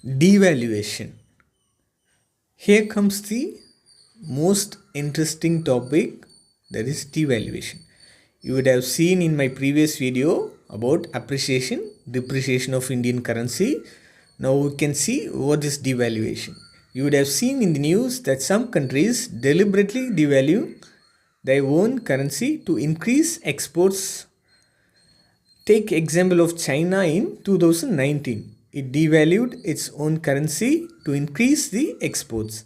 Devaluation. Here comes the most interesting topic, that is devaluation. You would have seen in my previous video about appreciation, depreciation of Indian currency. Now we can see what is devaluation. You would have seen in the news that some countries deliberately devalue their own currency to increase exports. Take example of China in 2019. It devalued its own currency to increase the exports.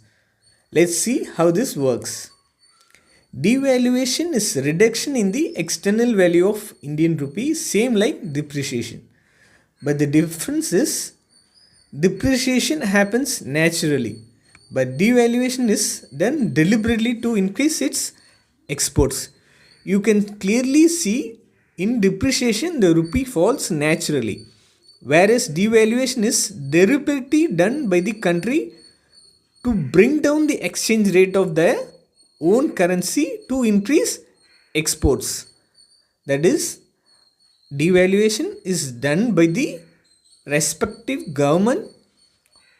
Let's see how this works. Devaluation is reduction in the external value of Indian rupee, same like depreciation. But the difference is depreciation happens naturally, but devaluation is done deliberately to increase its exports. You can clearly see in depreciation the rupee falls naturally, whereas devaluation is deliberately done by the country to bring down the exchange rate of their own currency to increase exports. That is, devaluation is done by the respective government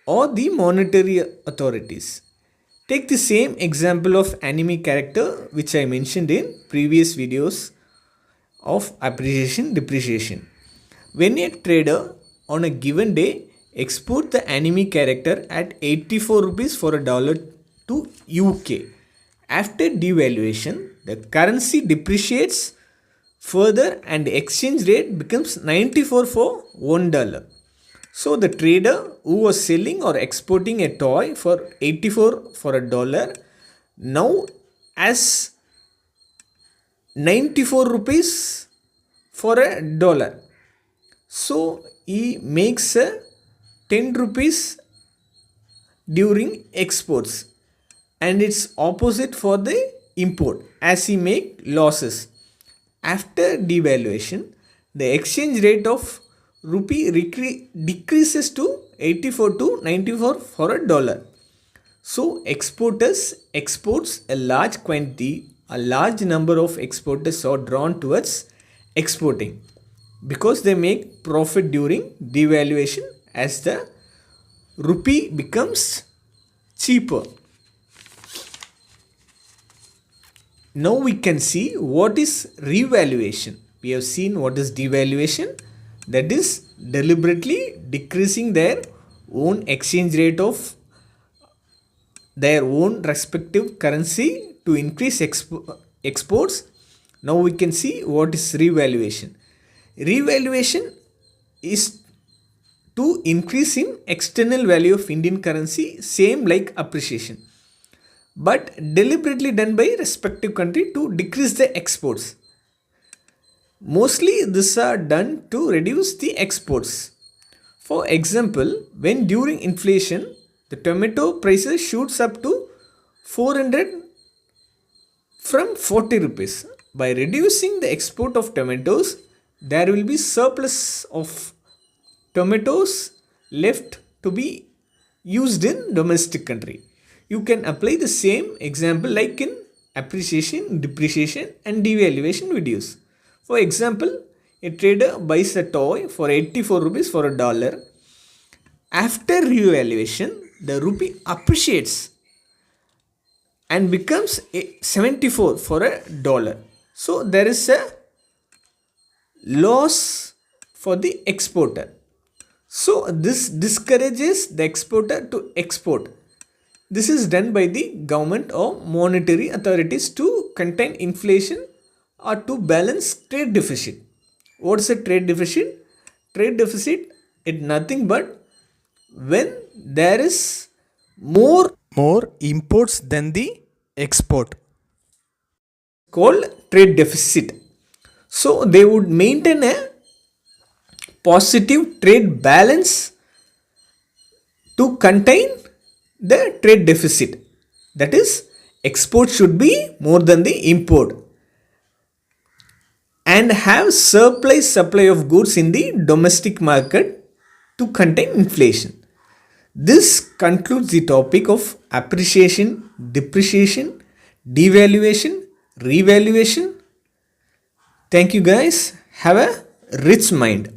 or the monetary authorities. Take the same example of enemy character which I mentioned in previous videos of appreciation depreciation. When a trader on a given day export the enemy character at 84 rupees for a dollar to UK, after devaluation the currency depreciates further and the exchange rate becomes 94 for $1. So the trader who was selling or exporting a toy for 84 for a dollar now has 94 rupees for a dollar. So he makes a 10 rupees during exports, and it's opposite for the import as he make losses. After devaluation, the exchange rate of rupee decreases to 84 to 94 for a dollar. So exporters exports a large quantity, a large number of exporters are drawn towards exporting because they make profit during devaluation as the rupee becomes cheaper. Now we can see what is revaluation. We have seen what is devaluation, that is deliberately decreasing their own exchange rate of their own respective currency to increase exports. Now we can see what is revaluation. Revaluation is to increase in external value of Indian currency, same like appreciation, but deliberately done by respective country to decrease the exports. Mostly these are done to reduce the exports. For example, when during inflation the tomato prices shoots up to 400 from 40 rupees. By reducing the export of tomatoes, there will be surplus of tomatoes left to be used in domestic country. You can apply the same example like in appreciation, depreciation and devaluation videos. For example, a trader buys a toy for 84 rupees for a dollar. After revaluation, the rupee appreciates and becomes 74 for a dollar. So there is a loss for the exporter. So this discourages the exporter to export. This is done by the government or monetary authorities to contain inflation or to balance trade deficit. What is a trade deficit? Trade deficit is nothing but when there is more imports than the export, called trade deficit. So they would maintain a positive trade balance to contain the trade deficit. That is, export should be more than the import and have surplus supply of goods in the domestic market to contain inflation. This concludes the topic of appreciation, depreciation, devaluation, revaluation. Thank you guys. Have a rich mind.